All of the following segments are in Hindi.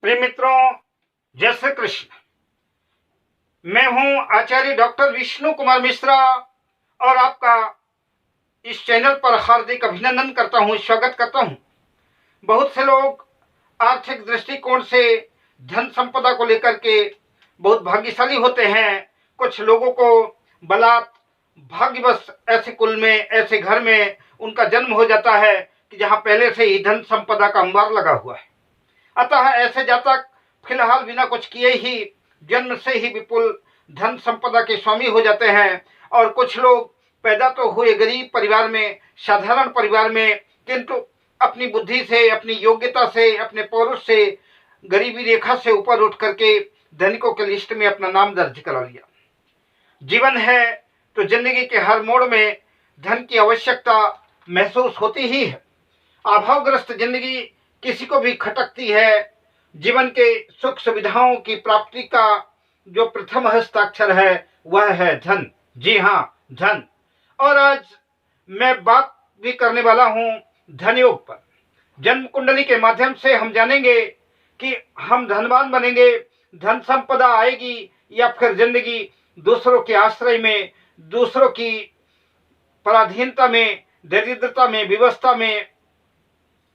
प्रिय मित्रों, जय श्री कृष्ण। मैं हूं आचार्य डॉक्टर विष्णु कुमार मिश्रा और आपका इस चैनल पर हार्दिक अभिनंदन करता हूं, स्वागत करता हूं। बहुत से लोग आर्थिक दृष्टिकोण से धन संपदा को लेकर के बहुत भाग्यशाली होते हैं। कुछ लोगों को बलात् भाग्यवश ऐसे कुल में, ऐसे घर में उनका जन्म हो जाता है कि जहां पहले से ही धन संपदा का अंबार लगा हुआ है। अतः ऐसे जातक फिलहाल बिना कुछ किए ही जन्म से ही विपुल धन संपदा के स्वामी हो जाते हैं। और कुछ लोग पैदा तो हुए गरीब परिवार में, साधारण परिवार में, किंतु अपनी बुद्धि से, अपनी योग्यता से, अपने पौरुष से गरीबी रेखा से ऊपर उठ करके धनिकों के लिस्ट में अपना नाम दर्ज करा लिया। जीवन है तो जिंदगी के हर मोड़ में धन की आवश्यकता महसूस होती ही है। अभावग्रस्त जिंदगी किसी को भी खटकती है। जीवन के सुख सुविधाओं की प्राप्ति का जो प्रथम हस्ताक्षर है वह है धन। जी हाँ, धन। और आज मैं बात भी करने वाला हूं धन योग पर। जन्म कुंडली के माध्यम से हम जानेंगे कि हम धनवान बनेंगे, धन संपदा आएगी, या फिर जिंदगी दूसरों के आश्रय में, दूसरों की पराधीनता में, दरिद्रता में, विवशता में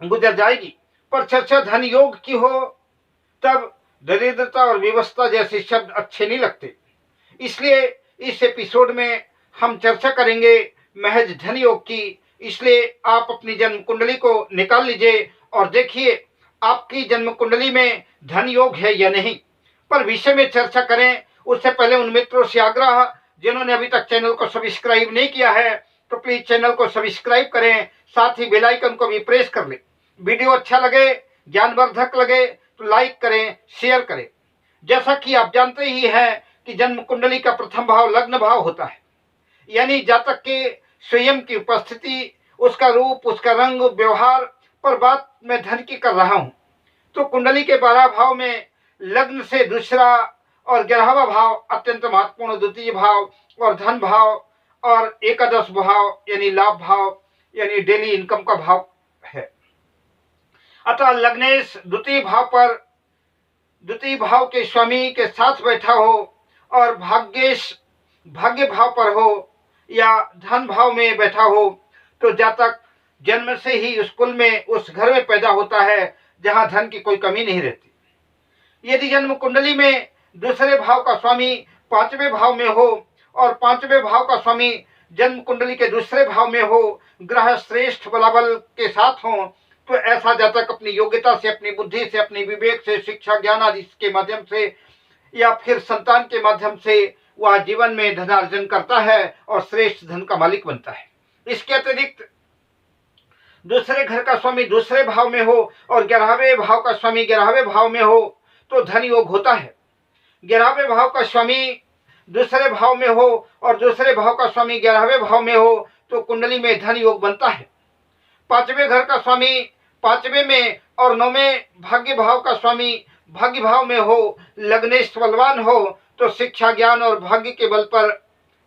गुजर जाएगी। पर चर्चा धन योग की हो तब दरिद्रता और विवशता जैसे शब्द अच्छे नहीं लगते। इसलिए इस एपिसोड में हम चर्चा करेंगे महज धन योग की। इसलिए आप अपनी जन्म कुंडली को निकाल लीजिए और देखिए आपकी जन्म कुंडली में धन योग है या नहीं। पर विषय में चर्चा करें उससे पहले उन मित्रों से आग्रह जिन्होंने अभी तक चैनल को सब्सक्राइब नहीं किया है तो प्लीज चैनल को सब्सक्राइब करें, साथ ही बेल आइकन को भी प्रेस कर लें। वीडियो अच्छा लगे, ज्ञानवर्धक लगे तो लाइक करें, शेयर करें। जैसा कि आप जानते ही हैं कि जन्म कुंडली का प्रथम भाव लग्न भाव होता है, यानी जातक के स्वयं की उपस्थिति, उसका रूप, उसका रंग, व्यवहार। पर बात मैं धन की कर रहा हूं तो कुंडली के 12 भाव में लग्न से दूसरा और 11वां भाव अत्यंत महत्वपूर्ण द्वितीय भाव और धन भाव और एकादश भाव यानी लाभ भाव यानी डेली इनकम का भाव है। अतः लग्नेश द्वितीय भाव के स्वामी के साथ बैठा हो और भाग्येश भाग्य भाव पर हो या धन भाव में बैठा हो तो जातक जन्म से ही उस कुल में, उस घर में पैदा होता है जहां धन की कोई कमी नहीं रहती। यदि जन्म कुंडली में दूसरे भाव का स्वामी 5वें भाव में हो और 5वें भाव का स्वामी जन्म कुंडली के दूसरे भाव में हो, ग्रह श्रेष्ठ बलाबल के साथ हो, तो ऐसा जातक अपनी योग्यता से, अपनी बुद्धि से, अपनी विवेक से, शिक्षा ज्ञान आदि के माध्यम से या फिर संतान के माध्यम से वह जीवन में धनार्जन करता है और श्रेष्ठ धन का मालिक बनता है। इसके अतिरिक्त दूसरे घर का स्वामी दूसरे भाव में हो और 11वें भाव का स्वामी 11वें भाव में हो तो धन योग होता है। 11वें भाव का स्वामी दूसरे भाव में हो और दूसरे भाव का स्वामी 11वें भाव में हो तो कुंडली में धन योग बनता है। 5वें घर का स्वामी 5वें में और 9वें भाग्य भाव का स्वामी भाग्य भाव में हो, लग्नेश बलवान हो तो शिक्षा ज्ञान और भाग्य के बल पर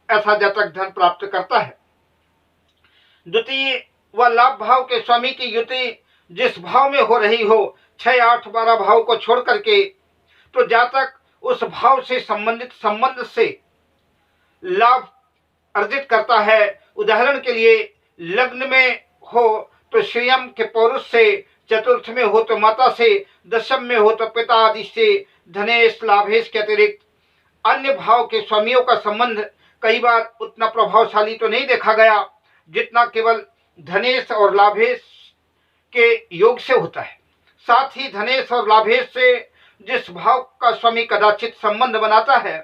ऐसा जातक धन प्राप्त करता है। द्वितीय व लाभ भाव के स्वामी की युति जिस भाव में हो रही हो, 6, 8, 12 भाव को छोड़ करके, तो जातक उस भाव से संबंधित संबंध से लाभ अर्जित करता है। उदाहरण के लिए लग्न में हो तो स्वयं के पौरुष से, चतुर्थ में हो तो माता से, दशम में हो तो पिता आदि से धनेश लाभेश के अतिरिक्त अन्य भाव के स्वामियों का संबंध कई बार उतना प्रभावशाली तो नहीं देखा गया जितना केवल धनेश और लाभेश के योग से होता है। साथ ही धनेश और लाभेश से जिस भाव का स्वामी कदाचित संबंध बनाता है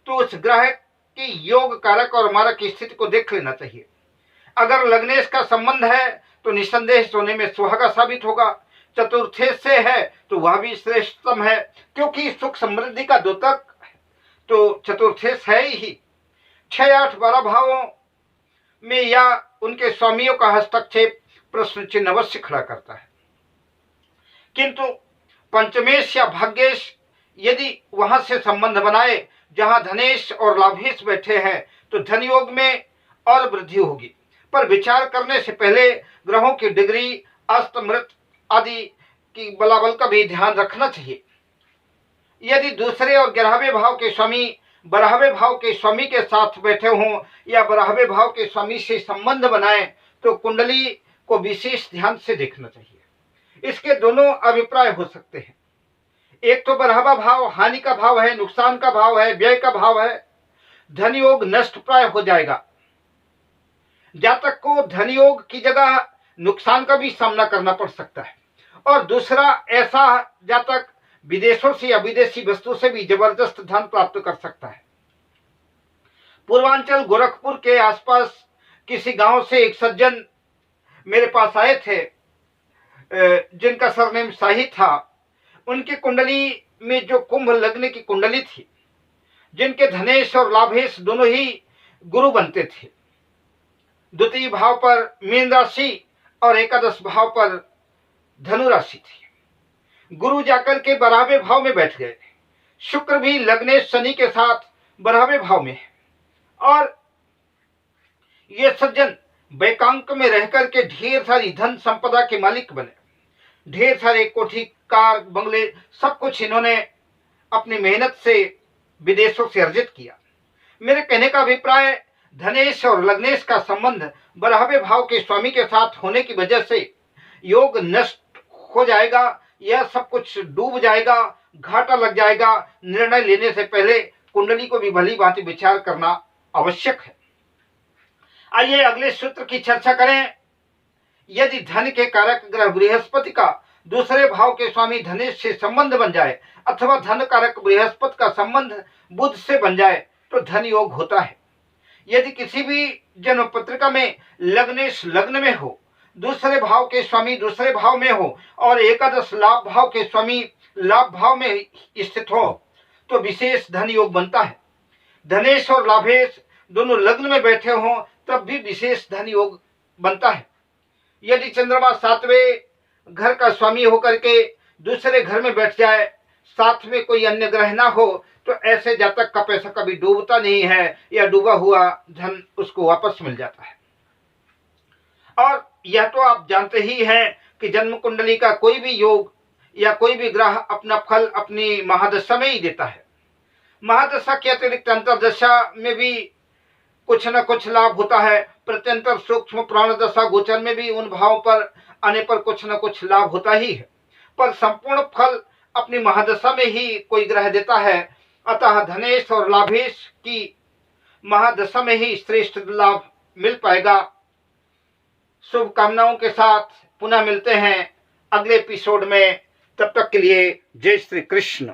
तो उस ग्रह की योग कारक और मारक की स्थिति को देख लेना चाहिए। अगर लग्नेश का संबंध है तो निसंदेह सोने में सुहागा साबित होगा। चतुर्थेश से है तो वह भी श्रेष्ठतम है, क्योंकि सुख समृद्धि का द्योतक तो चतुर्थेश है ही। 6, 8, 12 भावों में या उनके स्वामियों का हस्तक्षेप प्रश्न चिन्ह अवश्य खड़ा करता है। किंतु पंचमेश या भाग्येश यदि वहां से संबंध बनाए जहां धनेश और लाभेश बैठे हैं तो धन योग में और वृद्धि होगी। पर विचार करने से पहले ग्रहों की डिग्री, अस्त, मृत आदि की बलाबल का भी ध्यान रखना चाहिए। यदि दूसरे और 11वें भाव के स्वामी 12वें भाव के स्वामी के साथ बैठे हों या 12वें भाव के स्वामी से संबंध बनाए तो कुंडली को विशेष ध्यान से देखना चाहिए। इसके दोनों अभिप्राय हो सकते हैं। एक तो 12वां भाव हानि का भाव है, नुकसान का भाव है, व्यय का भाव है, धन योग नष्ट प्राय हो जाएगा। जातक को धन योग की जगह नुकसान का भी सामना करना पड़ सकता है। और दूसरा, ऐसा जातक विदेशों से या विदेशी वस्तु से भी जबरदस्त धन प्राप्त कर सकता है। पूर्वांचल गोरखपुर के आसपास किसी गांव से एक सज्जन मेरे पास आए थे, जिनका सरनेम शाही था। उनकी कुंडली में जो कुंभ लगने की कुंडली थी, जिनके धनेश और लाभेश दोनों ही गुरु बनते थे। द्वितीय भाव पर मीन राशि और एकादश भाव पर धनु राशि थी। गुरु जाकर के 12वें भाव में बैठ गए। शुक्र भी लग्नेश शनि के साथ 12वें भाव में है। और ये सज्जन बैकांक में रहकर के ढेर सारी धन संपदा के मालिक बने। ढेर सारे कोठी, कार, बंगले, सब कुछ इन्होंने अपनी मेहनत से विदेशों से अर्जित किया। मेरे कहने का अभिप्राय, धनेश और लग्नेश का संबंध 12वें भाव के स्वामी के साथ होने की वजह से योग नष्ट हो जाएगा, यह सब कुछ डूब जाएगा, घाटा लग जाएगा। निर्णय लेने से पहले कुंडली को भी भली भांति विचार करना आवश्यक है। आइए अगले सूत्र की चर्चा करें। यदि धन के कारक ग्रह बृहस्पति का दूसरे भाव के स्वामी धनेश से संबंध बन जाए अथवा धन कारक बृहस्पति का संबंध बुध से बन जाए तो धन योग होता है। यदि किसी भी जन्म पत्रिका में लग्नेश लग्न में हो, दूसरे भाव के स्वामी दूसरे भाव में हो और एकादश लाभ भाव के स्वामी लाभ भाव में स्थित हो तो विशेष धन योग बनता है। धनेश और लाभेश दोनों लग्न में बैठे हों तब भी विशेष धन योग बनता है। यदि चंद्रमा 7वें घर का स्वामी होकर के दूसरे घर में बैठ जाए, साथ में कोई अन्य ग्रह ना हो, तो ऐसे जातक का पैसा कभी डूबता नहीं है या डूबा हुआ धन उसको वापस मिल जाता है। और यह तो आप जानते ही हैं कि जन्म कुंडली का कोई भी योग या कोई भी ग्रह अपना फल अपनी महादशा में ही देता है। महादशा के अतिरिक्त अंतरदशा में भी कुछ न कुछ लाभ होता है। प्रत्यंतर सूक्ष्म प्राण दशा गोचर में भी उन भावों पर आने पर कुछ न कुछ लाभ होता ही है, पर संपूर्ण फल अपनी महादशा में ही कोई ग्रह देता है। अतः धनेश और लाभेश की महादशा में ही श्रेष्ठ लाभ मिल पाएगा। शुभकामनाओं के साथ पुनः मिलते हैं अगले एपिसोड में। तब तक के लिए जय श्री कृष्ण।